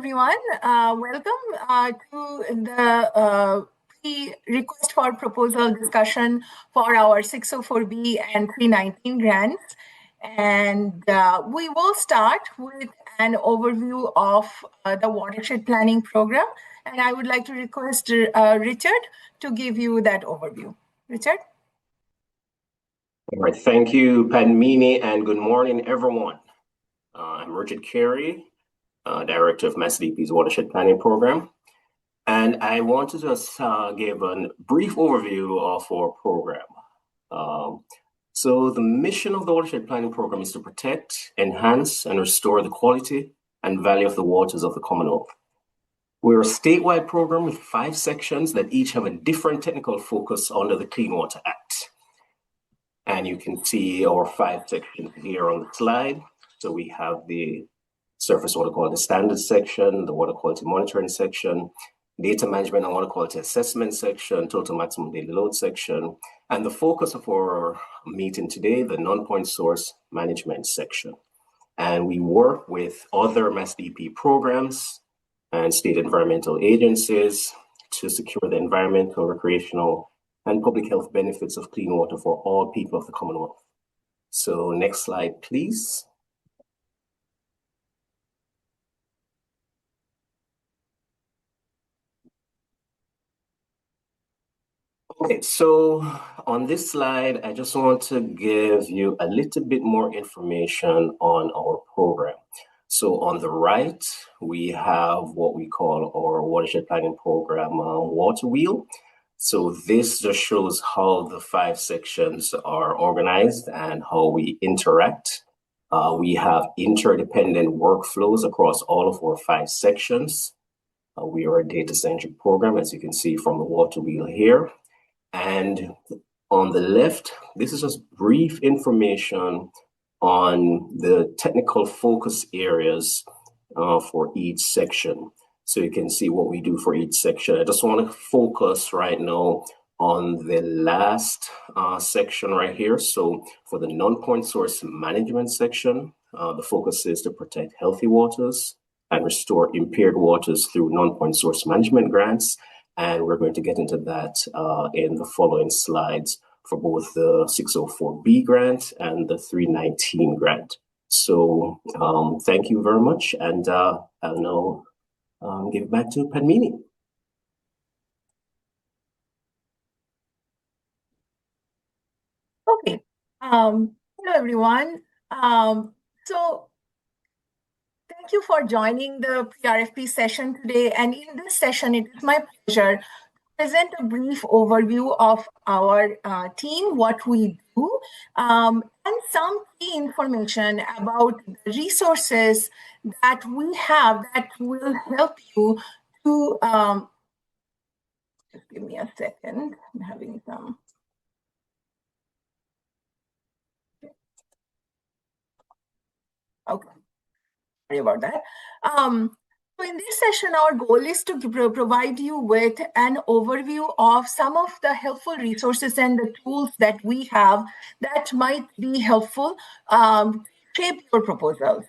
everyone. Welcome to the request for proposal discussion for our 604B and 319 grants. And we will start with an overview of the watershed planning program. And I would like to request Richard to give you that overview. Richard? All right, thank you, Padmini, and good morning, everyone. I'm Richard Carey, Director of MassDEP's Watershed Planning Program. And I want to just give a brief overview of our program. So the mission of the Watershed Planning Program is to protect, enhance, and restore the quality and value of the waters of the Commonwealth. We're a statewide program with 5 sections that each have a different technical focus under the Clean Water Act. And you can see our 5 sections here on the slide. So we have the surface water quality standards section, the water quality monitoring section, data management and water quality assessment section, total maximum daily load section, and the focus of our meeting today, the non-point source management section. And we work with other MassDEP programs and state environmental agencies to secure the environmental, recreational, and public health benefits of clean water for all people of the Commonwealth. So next slide, please. Okay, so on this slide, I just want to give you a little bit more information on our program. So on the right, we have what we call our watershed planning program water wheel. So this just shows how the 5 sections are organized and how we interact. We have interdependent workflows across all of our 5 sections. We are a data-centric program, as you can see from the water wheel here. And on the left, this is just brief information on the technical focus areas for each section. So you can see what we do for each section. I just want to focus right now on the last section right here. So for the non-point source management section, the focus is to protect healthy waters and restore impaired waters through non-point source management grants. And we're going to get into that in the following slides for both the 604B grant and the 319 grant. So thank you very much. And I'll now give it back to Padmini. Okay. Hello, everyone. So thank you for joining the pre-RFP session today. And in this session, it is my pleasure to present a brief overview of our team, what we do, and some key information about the resources that we have that will help you to, just give me a second, I'm having some. Okay. Sorry about that. So in this session, our goal is to provide you with an overview of some of the helpful resources and the tools that we have that might be helpful to shape your proposals.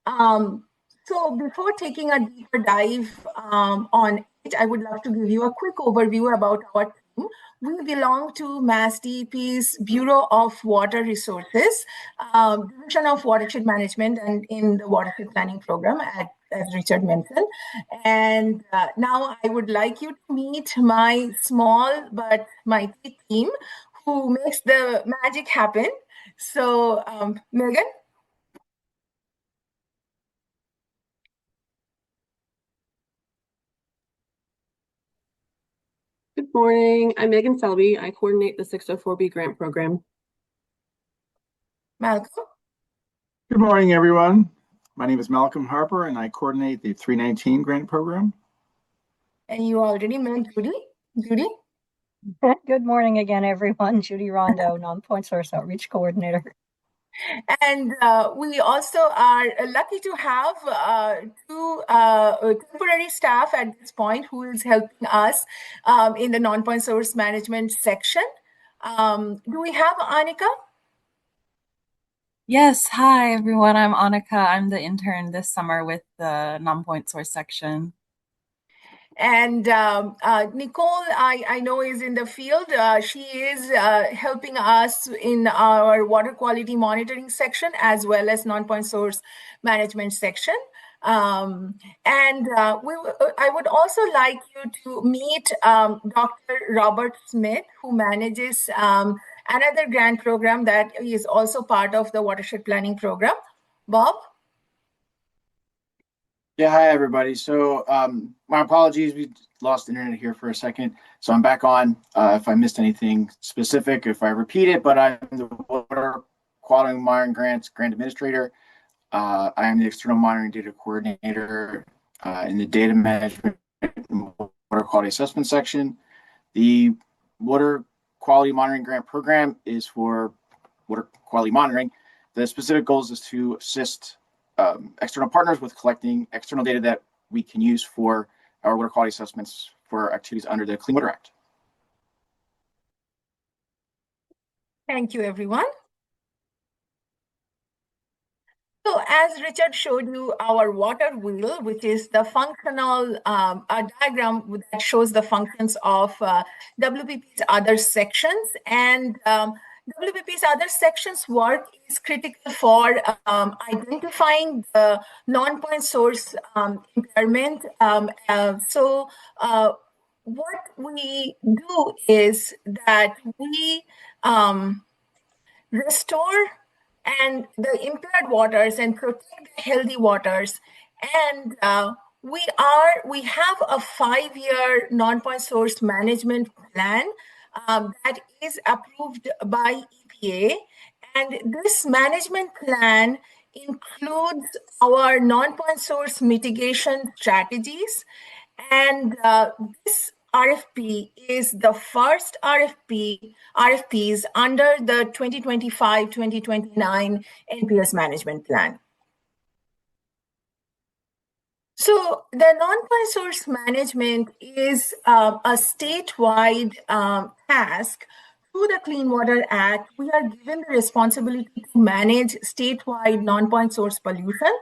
So before taking a deeper dive on it, I would love to give you a quick overview about our team. We belong to MassDEP's Bureau of Water Resources, Division of Watershed Management, and in the Watershed Planning Program, as Richard mentioned. And now I would like you to meet my small but mighty team who makes the magic happen. So, Megan? Good morning. I'm Megan Selby. I coordinate the 604B grant program. Malcolm? Good morning, everyone. My name is Malcolm Harper, and I coordinate the 319 grant program. And you already met Judy. Judy? Good morning again, everyone. Judy Rondo, non-point source outreach coordinator. And we also are lucky to have 2 temporary staff at this point who is helping us in the non-point source management section. Do we have Annika? Yes, hi everyone. I'm Annika. I'm the intern this summer with the non-point source section. And Nicole, I know, is in the field. She is helping us in our water quality monitoring section as well as non-point source management section. And I would also like you to meet Dr. Robert Smith, who manages another grant program that is also part of the watershed planning program. Bob? Yeah, hi everybody. So my apologies, we lost internet here for a second. So I'm back on. If I missed anything specific, if I repeat it, but I'm the Water Quality Monitoring Grants Grant Administrator. I am the External Monitoring Data Coordinator in the Data Management and Water Quality Assessment section. The Water Quality Monitoring Grant Program is for water quality monitoring. The specific goals is to assist external partners with collecting external data that we can use for our water quality assessments for activities under the Clean Water Act. Thank you, everyone. So as Richard showed you, our water wheel, which is the functional a diagram that shows the functions of WPP's other sections. And WPP's other sections work is critical for identifying the non-point source impairment. What we do is that we restore and the impaired waters and protect the healthy waters. And we have a 5-year non-point source management plan that is approved by EPA. And this management plan includes our non-point source mitigation strategies. And this RFP is the first RFPs under the 2025-2029 NPS management plan. So the non-point source management is a statewide task. Through the Clean Water Act, we are given the responsibility to manage statewide non-point source pollution.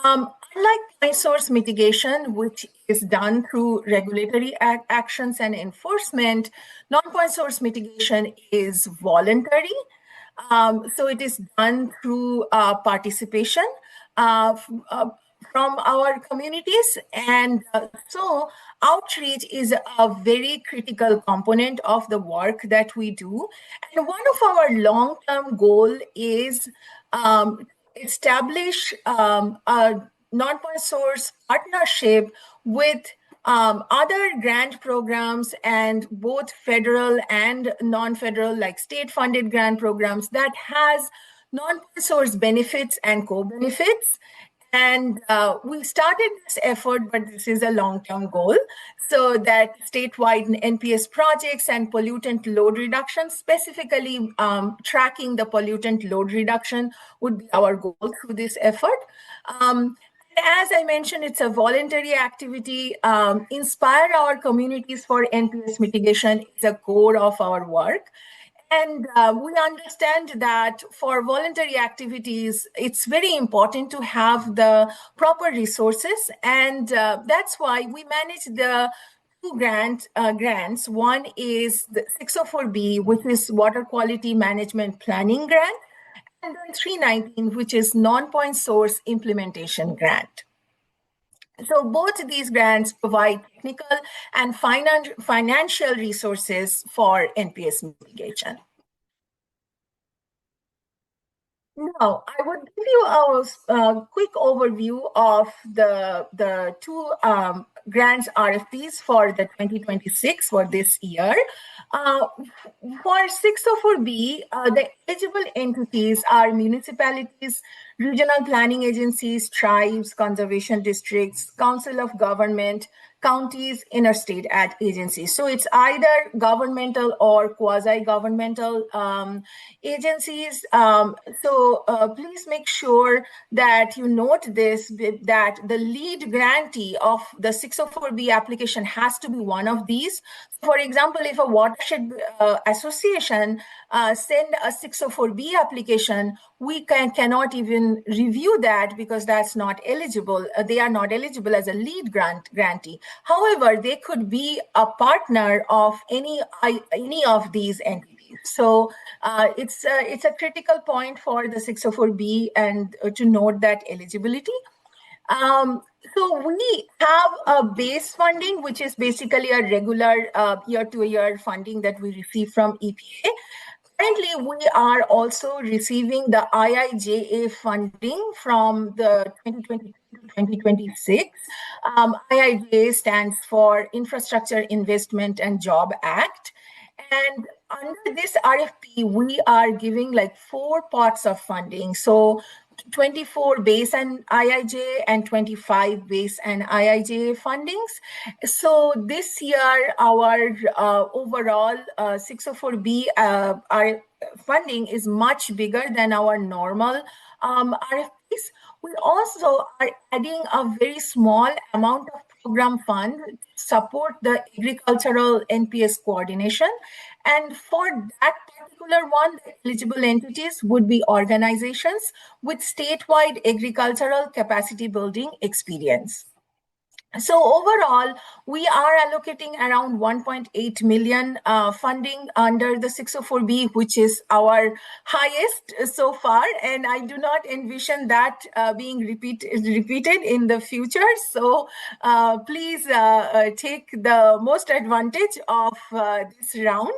Unlike point source mitigation, which is done through regulatory actions and enforcement, non-point source mitigation is voluntary. So it is done through participation from our communities. And so outreach is a very critical component of the work that we do. And one of our long-term goal is establish a non-point source partnership with other grant programs and both federal and non-federal, like state-funded grant programs that has non-point source benefits and co-benefits. And we started this effort, but this is a long-term goal, so that statewide NPS projects and pollutant load reduction, specifically tracking the pollutant load reduction, would be our goal through this effort. As I mentioned, it's a voluntary activity. Inspire our communities for NPS mitigation is a core of our work. And we understand that for voluntary activities, it's very important to have the proper resources. And that's why we manage the two grants. One is the 604B, which is Water Quality Management Planning Grant, and then 319, which is Non-Point Source Implementation Grant. So both these grants provide technical and financial resources for NPS mitigation. Now, I would give you a quick overview of the two grants RFPs for the 2026 for this year. For 604B, the eligible entities are municipalities, regional planning agencies, tribes, conservation districts, council of government, counties, interstate agencies. So it's either governmental or quasi-governmental agencies. Please make sure that you note this, that the lead grantee of the 604B application has to be one of these. For example, if a watershed association send a 604B application, we cannot even review that because that's not eligible. They are not eligible as a lead grantee. However, they could be a partner of any of these entities. So it's a critical point for the 604B and to note that eligibility. So we have a base funding, which is basically a regular year-to-year funding that we receive from EPA. Currently, we are also receiving the IIJA funding from the 2022 to 2026. IIJA stands for Infrastructure Investment and Job Act. And under this RFP, we are giving like 4 parts of funding. So 24 base and IIJ and 25 base and IIJ fundings. So this year, our overall 604B our funding is much bigger than our normal RFPs. We also are adding a very small amount of program fund to support the agricultural NPS coordination. And for that particular one, the eligible entities would be organizations with statewide agricultural capacity building experience. So overall, we are allocating around 1.8 million funding under the 604B, which is our highest so far. And I do not envision that being repeated in the future. So please take the most advantage of this round.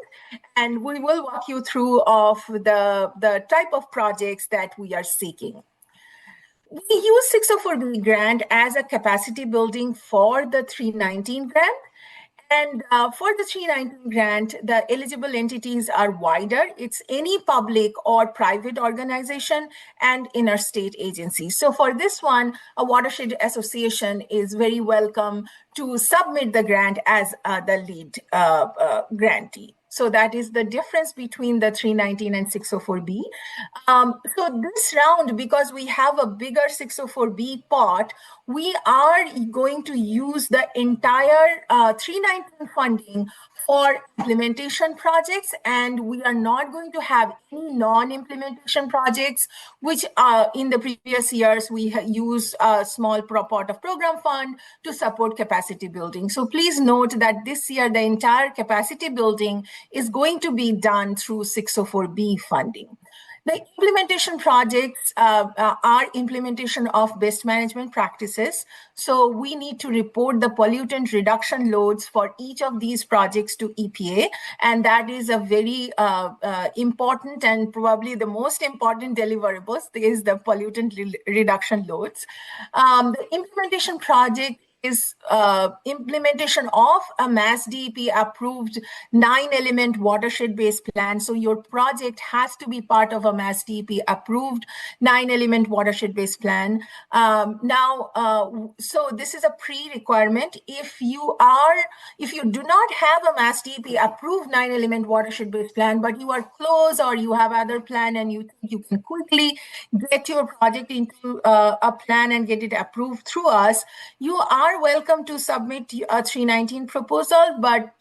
And we will walk you through of the type of projects that we are seeking. We use 604B grant as a capacity building for the 319 grant. And for the 319 grant, the eligible entities are wider. It's any public or private organization and interstate agency. So for this one, a watershed association is very welcome to submit the grant as the lead grantee. So that is the difference between the 319 and 604B. So this round, because we have a bigger 604B pot, we are going to use the entire 319 funding for implementation projects, and we are not going to have any non-implementation projects, which in the previous years we used a small part of program fund to support capacity building. So please note that this year the entire capacity building is going to be done through 604B funding. The implementation projects are implementation of best management practices. So we need to report the pollutant reduction loads for each of these projects to EPA. And that is a very important and probably the most important deliverables is the pollutant reduction loads. The implementation project is implementation of a MassDEP approved 9-element watershed-based plan. So your project has to be part of a MassDEP approved 9-element watershed-based plan. So this is a pre-requirement. If you do not have a MassDEP approved 9-element watershed-based plan, but you are close or you have other plan and you think you can quickly get your project into a plan and get it approved through us, you are welcome to submit a 319 proposal, but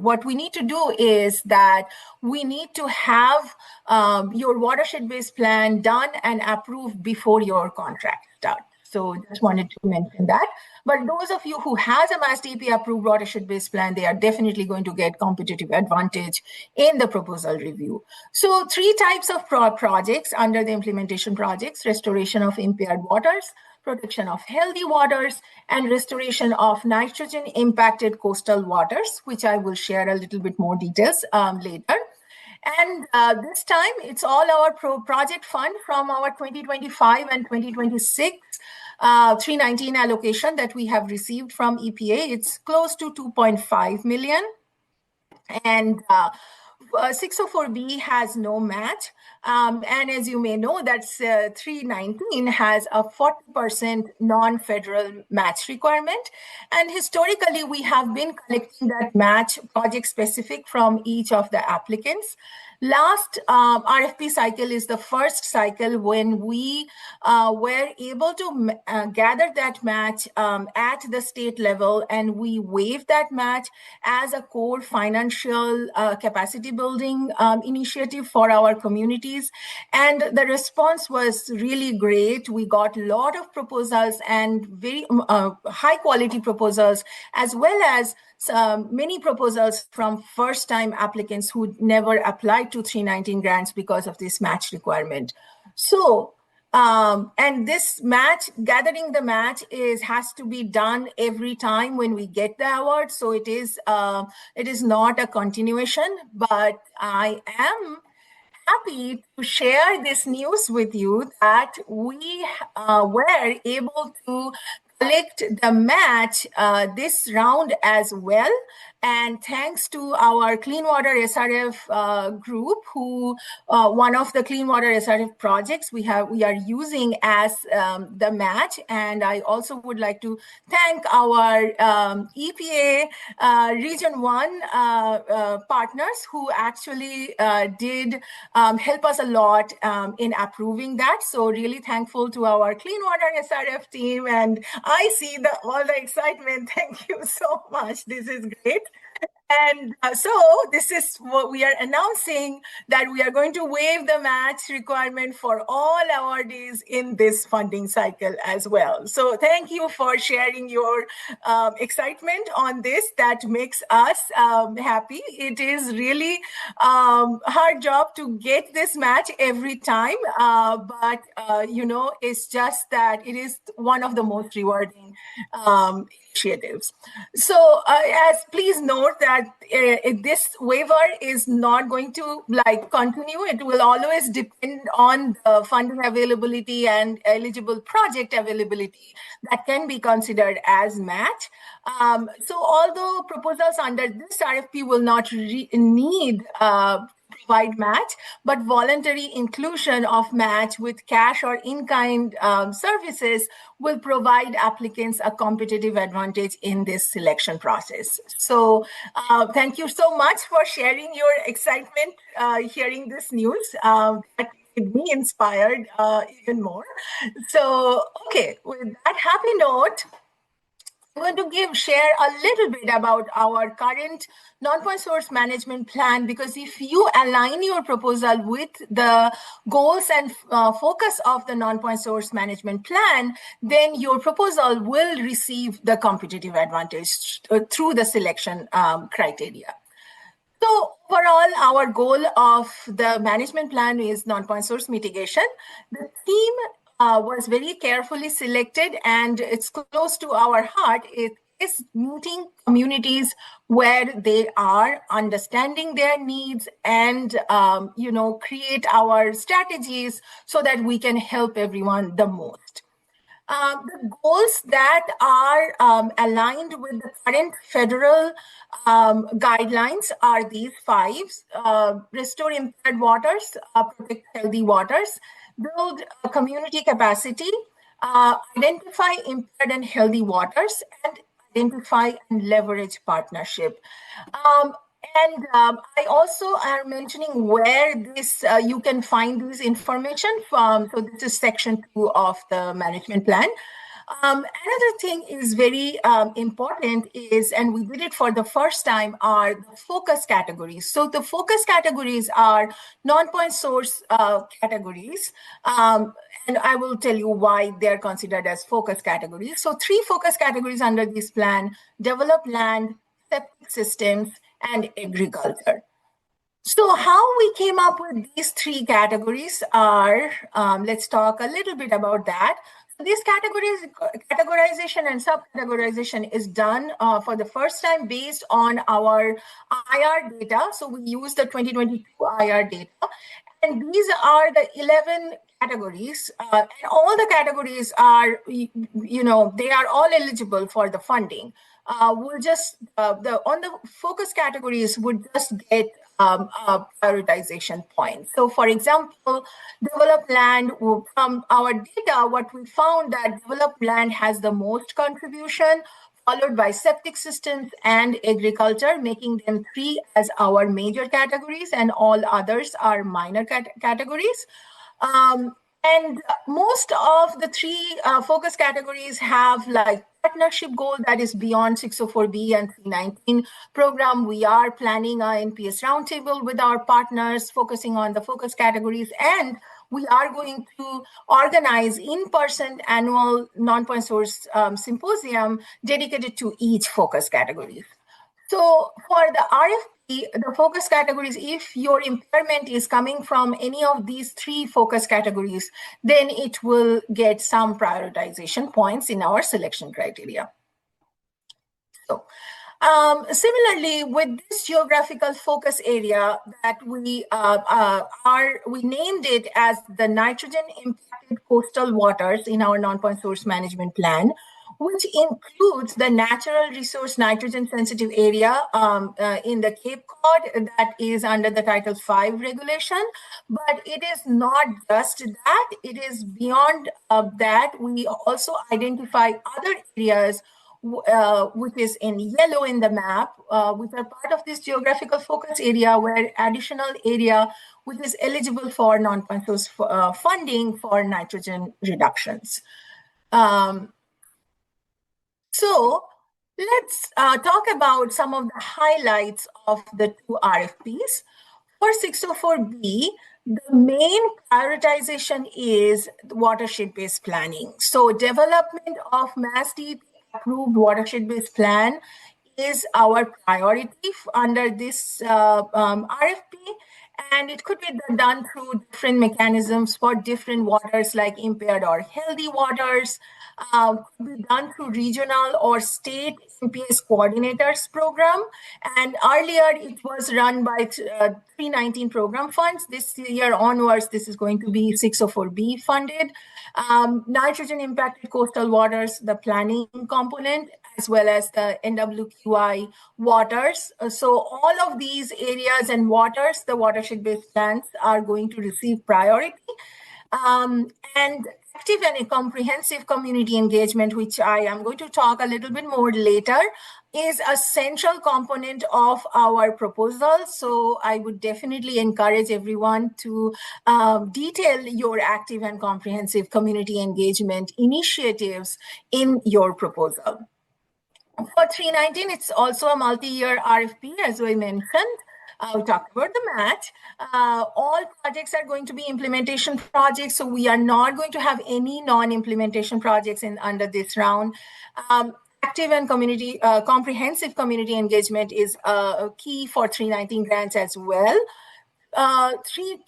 what we need to do is that we need to have your watershed-based plan done and approved before your contract starts. So just wanted to mention that. But those of you who has a MassDEP approved watershed-based plan, they are definitely going to get competitive advantage in the proposal review. So 3 types of projects under the implementation projects: restoration of impaired waters, protection of healthy waters, and restoration of nitrogen impacted coastal waters, which I will share a little bit more details later. And this time, it's all our project fund from our 2025 and 2026 319 allocation that we have received from EPA. It's close to 2.5 million. And 604B has no match. And as you may know, that's 319 has a 40% non-federal match requirement. And historically, we have been collecting that match project specific from each of the applicants. Last RFP cycle is the first cycle when we were able to gather that match at the state level, and we waived that match as a core financial capacity building initiative for our communities. And the response was really great. We got a lot of proposals and very high quality proposals, as well as many proposals from first-time applicants who never applied to 319 grants because of this match requirement. So, and this match, gathering the match has to be done every time when we get the award. So it is not a continuation, but I am happy to share this news with you that we were able to collect the match this round as well. And thanks to our Clean Water SRF group, who one of the Clean Water SRF projects we are using as the match. And I also would like to thank our EPA Region 1 partners who actually did help us a lot in approving that. So really thankful to our Clean Water SRF team. And I see all the excitement. Thank you so much. This is great. And so this is what we are announcing, that we are going to waive the match requirement for all awardees in this funding cycle as well. So thank you for sharing your excitement on this. That makes us happy. It is really hard job to get this match every time, but it's just that it is one of the most rewarding initiatives. So as please note that this waiver is not going to continue. It will always depend on the funding availability and eligible project availability that can be considered as match. So although proposals under this RFP will not need provide match, but voluntary inclusion of match with cash or in-kind services will provide applicants a competitive advantage in this selection process. So thank you so much for sharing your excitement hearing this news. That made me inspired even more. So, okay, with that happy note, I'm going to share a little bit about our current non-point source management plan, because if you align your proposal with the goals and focus of the non-point source management plan, then your proposal will receive the competitive advantage through the selection criteria. So overall, our goal of the management plan is non-point source mitigation. The theme was very carefully selected, and it's close to our heart. It is meeting communities where they are, understanding their needs, and create our strategies so that we can help everyone the most. The goals that are aligned with the current federal guidelines are these 5: restore impaired waters, protect healthy waters, build community capacity, identify impaired and healthy waters, and identify and leverage partnership. I also am mentioning where this you can find this information from. So this is section 2 of the management plan. Another thing is very important is, and we did it for the first time, are the focus categories. So the focus categories are non-point source categories. And I will tell you why they're considered as focus categories. So 3 focus categories under this plan: develop land, septic systems, and agriculture. So how we came up with these 3 categories are, let's talk a little bit about that. This categorization and subcategorization is done for the first time based on our IR data. So we use the 2022 IR data. And these are the 11 categories. And all the categories are, they are all eligible for the funding. We'll just, on the focus categories would just get prioritization points. So for example, developed land, from our data, what we found that developed land has the most contribution, followed by septic systems and agriculture, making them 3 as our major categories, and all others are minor categories. And most of the 3 focus categories have like partnership goal that is beyond 604B and 319 program. We are planning our NPS roundtable with our partners, focusing on the focus categories, and we are going to organize in-person annual non-point source symposium dedicated to each focus category. So for the RFP, the focus categories, if your impairment is coming from any of these 3 focus categories, then it will get some prioritization points in our selection criteria. So similarly, with this geographical focus area that we named it as the nitrogen impacted coastal waters in our non-point source management plan, which includes the natural resource nitrogen sensitive area in the Cape Cod that is under the Title V regulation. But it is not just that, it is beyond that. We also identify other areas which is in yellow in the map, which are part of this geographical focus area, where additional area which is eligible for non-point source funding for nitrogen reductions. So let's talk about some of the highlights of the 2 RFPs. For 604B, the main prioritization is watershed-based planning. So development of MassDEP approved watershed-based plan is our priority under this RFP, and it could be done through different mechanisms for different waters, like impaired or healthy waters. Could be done through regional or state NPS coordinators program. And earlier it was run by 319 program funds. This year onwards, this is going to be 604B funded. Nitrogen impacted coastal waters, the planning component, as well as the NWQI waters. So all of these areas and waters, the watershed-based plans are going to receive priority. And active and comprehensive community engagement, which I am going to talk a little bit more later, is a central component of our proposal. So I would definitely encourage everyone to detail your active and comprehensive community engagement initiatives in your proposal. For 319, it's also a multi-year RFP, as we mentioned. We talked about the match. All projects are going to be implementation projects, so we are not going to have any non-implementation projects under this round. Active and comprehensive community engagement is a key for 319 grants as well.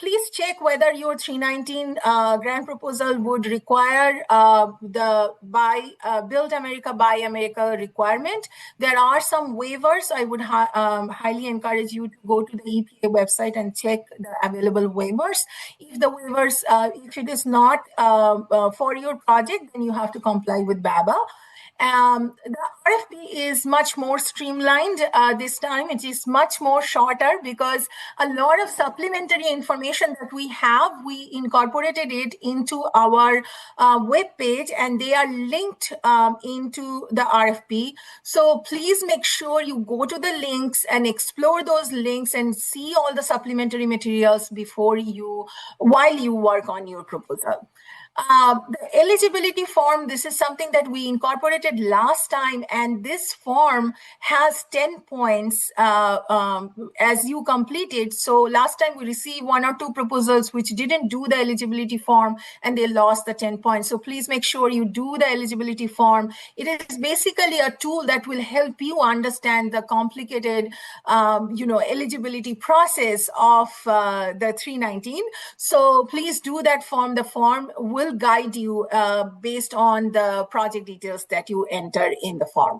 Please check whether your 319 grant proposal would require the Build America, Buy America requirement. There are some waivers. I would highly encourage you to go to the EPA website and check the available waivers. If the waivers, if it is not for your project, then you have to comply with BABA. The RFP is much more streamlined this time. It is much more shorter because a lot of supplementary information that we have, we incorporated it into our web page, and they are linked into the RFP. So please make sure you go to the links and explore those links and see all the supplementary materials while you work on your proposal. The eligibility form, this is something that we incorporated last time, and this form has 10 points as you complete it. So last time we received 1 or 2 proposals which didn't do the eligibility form, and they lost the 10 points. So please make sure you do the eligibility form. It is basically a tool that will help you understand the complicated eligibility process of the 319. So please do that form. The form will guide you based on the project details that you enter in the form.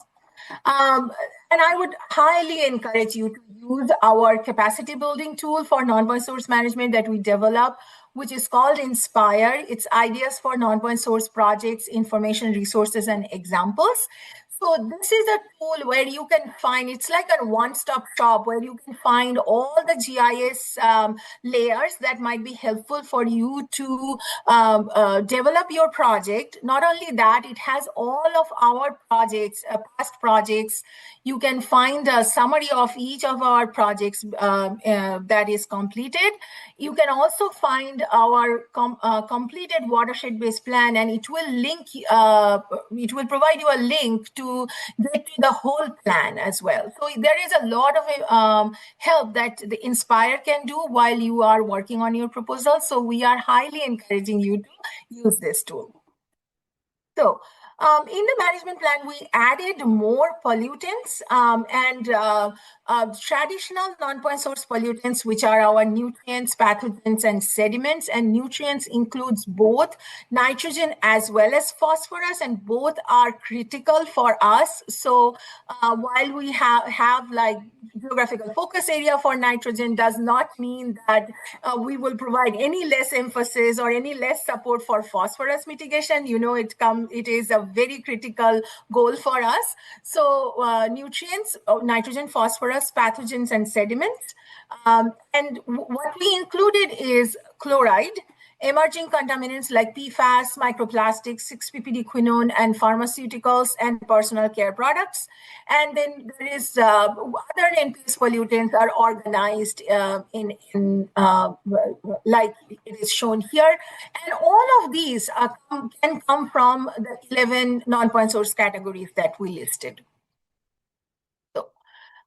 And I would highly encourage you to use our capacity building tool for non-point source management that we develop, which is called Inspire. It's ideas for non-point source projects, information, resources, and examples. So this is a tool where you can find, it's like a one-stop shop where you can find all the GIS layers that might be helpful for you to develop your project. Not only that, it has all of our projects, past projects. You can find a summary of each of our projects that is completed. You can also find our completed watershed-based plan, and it will link. It will provide you a link to get to the whole plan as well. So there is a lot of help that the Inspire can do while you are working on your proposal. So we are highly encouraging you to use this tool. So in the management plan, we added more pollutants and traditional non-point source pollutants, which are our nutrients, pathogens, and sediments. And nutrients includes both nitrogen as well as phosphorus, and both are critical for us. So while we have like geographical focus area for nitrogen, does not mean that we will provide any less emphasis or any less support for phosphorus mitigation. You know, it is a very critical goal for us. So nutrients, nitrogen, phosphorus, pathogens, and sediments. And what we included is chloride, emerging contaminants like PFAS, microplastics, 6-ppd quinone, and pharmaceuticals and personal care products. And then there is other NPS pollutants are organized like it is shown here. And all of these can come from the 11 non-point source categories that we listed.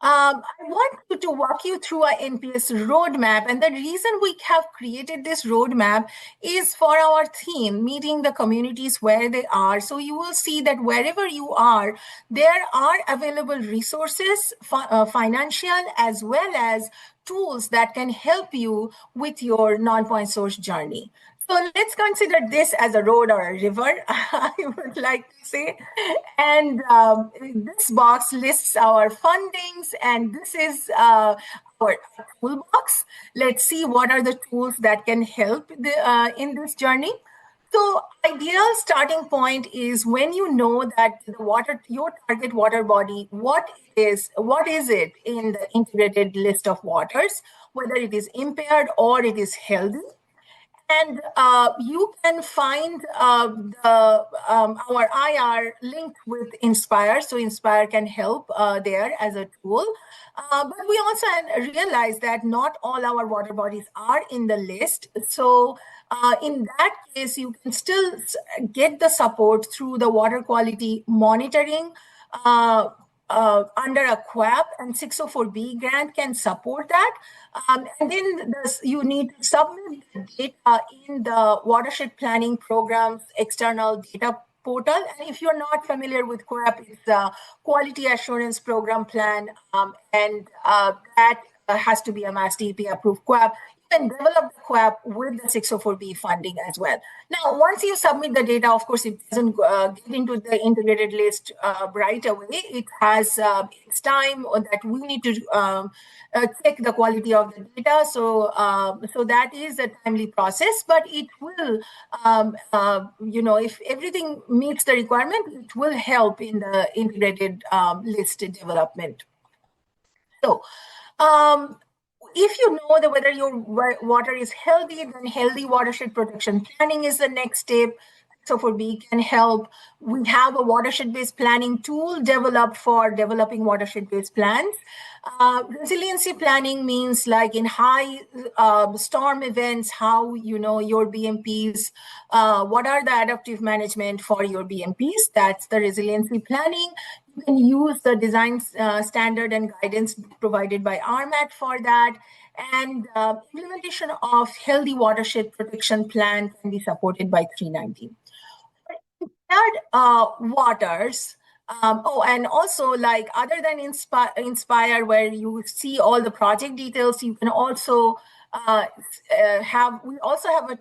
I want to walk you through our NPS roadmap, and the reason we have created this roadmap is for our theme, meeting the communities where they are. So you will see that wherever you are, there are available resources, financial as well as tools that can help you with your non-point source journey. So let's consider this as a road or a river, I would like to say. And this box lists our fundings, and this is our toolbox. Let's see what are the tools that can help in this journey. So ideal starting point is when you know that your target water body, what is it in the integrated list of waters, whether it is impaired or it is healthy. And you can find our IR linked with Inspire. So Inspire can help there as a tool. But we also realize that not all our water bodies are in the list. So in that case, you can still get the support through the water quality monitoring under a QAP, and 604B grant can support that. And then you need to submit the data in the watershed planning program's external data portal. And if you're not familiar with QAP, it's a quality assurance program plan, and that has to be a MassDEP approved QAP. You can develop the QAP with the 604B funding as well. Now, once you submit the data, of course, it doesn't get into the integrated list right away. It has its time that we need to check the quality of the data. So, so that is a timely process, but it will, if everything meets the requirement, it will help in the integrated list development. So, if you know that whether your water is healthy, then healthy watershed protection planning is the next step. So for B can help. We have a watershed-based planning tool developed for developing watershed-based plans. Resiliency planning means like in high storm events, how your BMPs, what are the adaptive management for your BMPs? That's the resiliency planning. You can use the design standard and guidance provided by RMAT for that. And implementation of healthy watershed protection plan can be supported by 319. Waters. And also, like, other than Inspire, where you see all the project details, you can also we also have a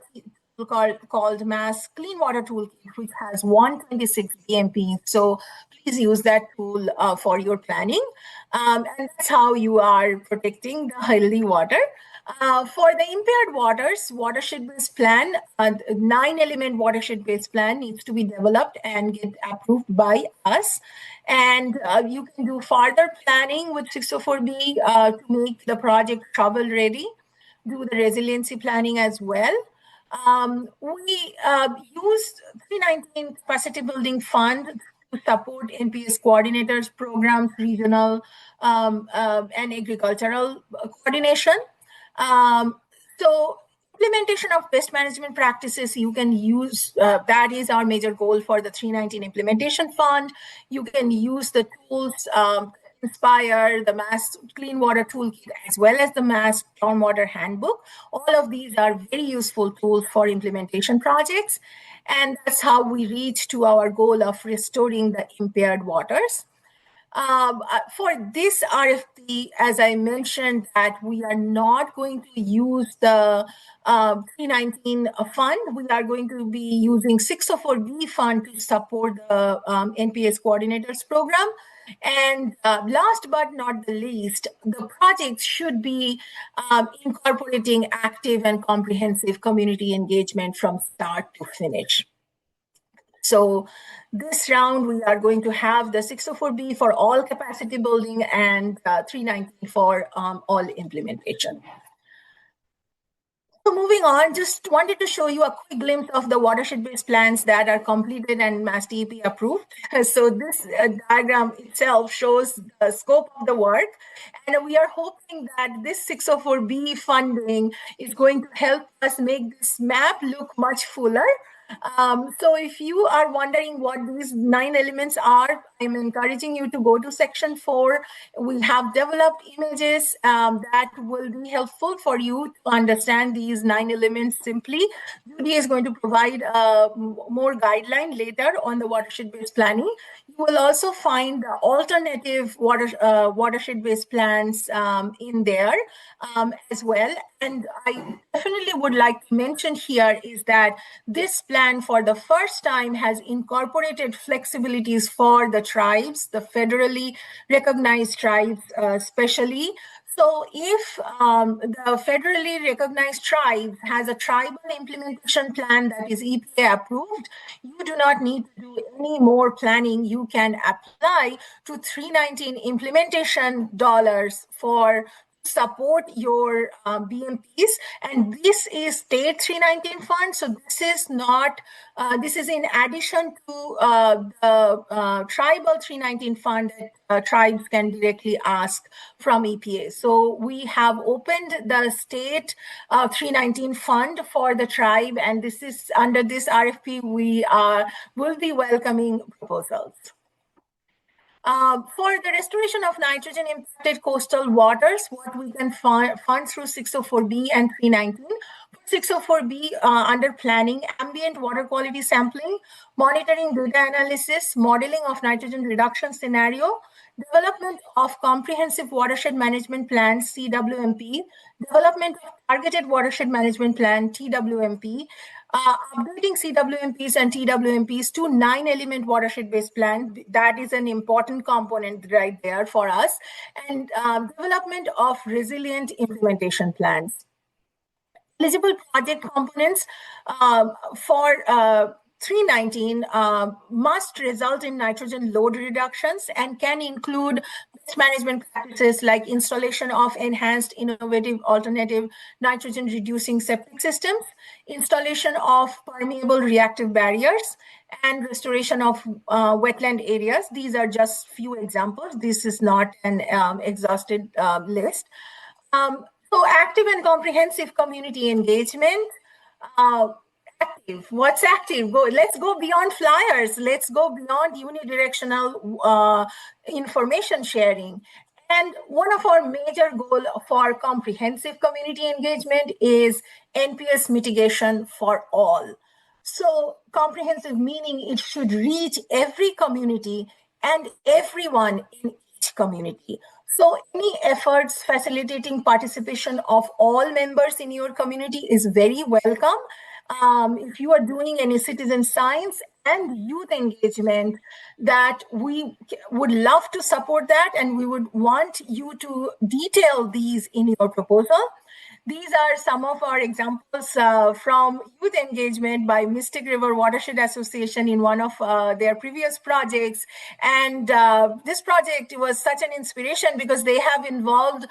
tool called Mass Clean Water Toolkit, which has 126 BMP. So please use that tool for your planning. And that's how you are protecting the healthy water. For the impaired waters, watershed-based plan, 9-element watershed-based plan needs to be developed and get approved by us. And you can do further planning with 604B to make the project shovel-ready, do the resiliency planning as well. We used 319 capacity building fund to support NPS coordinators, programs, regional and agricultural coordination. So implementation of best management practices, you can use, that is our major goal for the 319 implementation fund. You can use the tools, Inspire, the Mass Clean Water Toolkit, as well as the Mass Stormwater Handbook. All of these are very useful tools for implementation projects. And that's how we reach to our goal of restoring the impaired waters. For this RFP, as I mentioned, that we are not going to use the 319 fund. We are going to be using 604B fund to support the NPS coordinators program. And last but not the least, the project should be incorporating active and comprehensive community engagement from start to finish. So this round, we are going to have the 604B for all capacity building and 319 for all implementation. So moving on, just wanted to show you a quick glimpse of the watershed-based plans that are completed and MassDEP approved. So this diagram itself shows the scope of the work. And we are hoping that this 604B funding is going to help us make this map look much fuller. So if you are wondering what these 9 elements are, I'm encouraging you to go to section 4. We have developed images that will be helpful for you to understand these 9 elements simply. Judy is going to provide more guideline later on the watershed-based planning. You will also find the alternative watershed-based plans in there as well. And I definitely would like to mention here is that this plan for the first time has incorporated flexibilities for the tribes, the federally recognized tribes especially. So if the federally recognized tribe has a tribal implementation plan that is EPA approved, you do not need to do any more planning. You can apply to 319 implementation dollars for support your BMPs, and this is state 319 fund. So this is not, this is in addition to the tribal 319 fund that tribes can directly ask from EPA. So we have opened the state 319 fund for the tribe, and this is under this RFP, we will be welcoming proposals. For the restoration of nitrogen impacted coastal waters, what we can fund through 604B and 319. 604B under planning, ambient water quality sampling, monitoring data analysis, modeling of nitrogen reduction scenario, development of comprehensive watershed management plan, CWMP, development of targeted watershed management plan, TWMP, updating CWMPs and TWMPs to 9-element watershed-based plan. That is an important component right there for us. And development of resilient implementation plans. Eligible project components for 319 must result in nitrogen load reductions and can include best management practices like installation of enhanced, innovative, alternative nitrogen reducing septic systems, installation of permeable reactive barriers, and restoration of wetland areas. These are just few examples. This is not an exhausted list. So active and comprehensive community engagement. Active. What's active? Let's go beyond flyers. Let's go beyond unidirectional information sharing. And one of our major goals for comprehensive community engagement is NPS mitigation for all. So comprehensive meaning it should reach every community and everyone in each community. So any efforts facilitating participation of all members in your community is very welcome. If you are doing any citizen science and youth engagement, that we would love to support that, and we would want you to detail these in your proposal. these are some of our examples from youth engagement by Mystic River Watershed Association in one of their previous projects. And this project was such an inspiration because they have involved,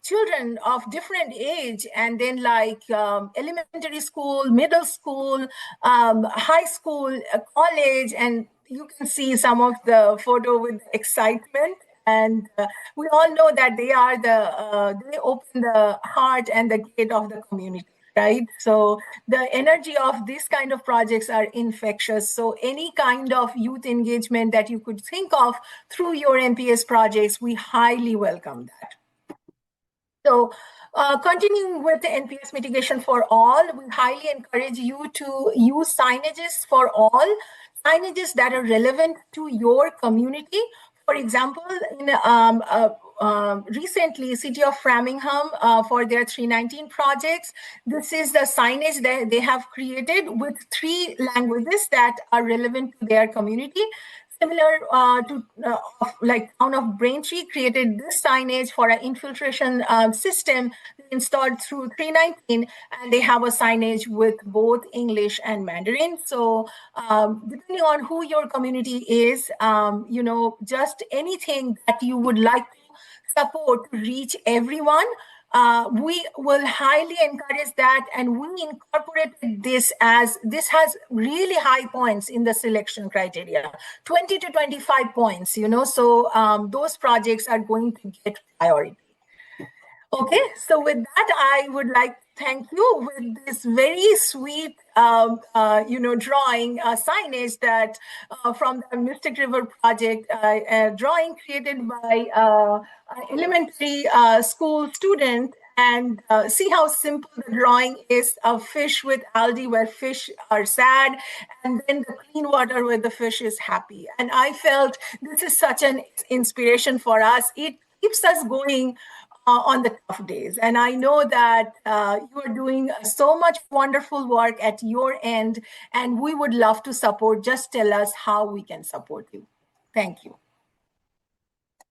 children of different age, and then like elementary school, middle school, high school, college, and you can see some of the photo with excitement. And we all know that they are they open the heart and the gate of the community, right? So the energy of these kind of projects are infectious. So any kind of youth engagement that you could think of through your NPS projects, we highly welcome that. So continuing with the NPS mitigation for all, we highly encourage you to use signages for all, signages that are relevant to your community. For example, in recently, City of Framingham, for their 319 projects, this is the signage that they have created with 3 languages that are relevant to their community. Similar to like town of Braintree created this signage for an infiltration system installed through 319, and they have a signage with both English and Mandarin. So depending on who your community is, just anything that you would like to support to reach everyone, we will highly encourage that, and we incorporated this as this has really high points in the selection criteria, 20 to 25 points, so those projects are going to get priority. Okay, so with that, I would like to thank you with this very sweet, drawing signage that from the Mystic River project, drawing created by elementary school student. And see how simple the drawing is: a fish with algae where fish are sad, and then the clean water where the fish is happy. And I felt this is such an inspiration for us. It keeps us going on the tough days. And I know that you are doing so much wonderful work at your end, and we would love to support. Just tell us how we can support you. Thank you.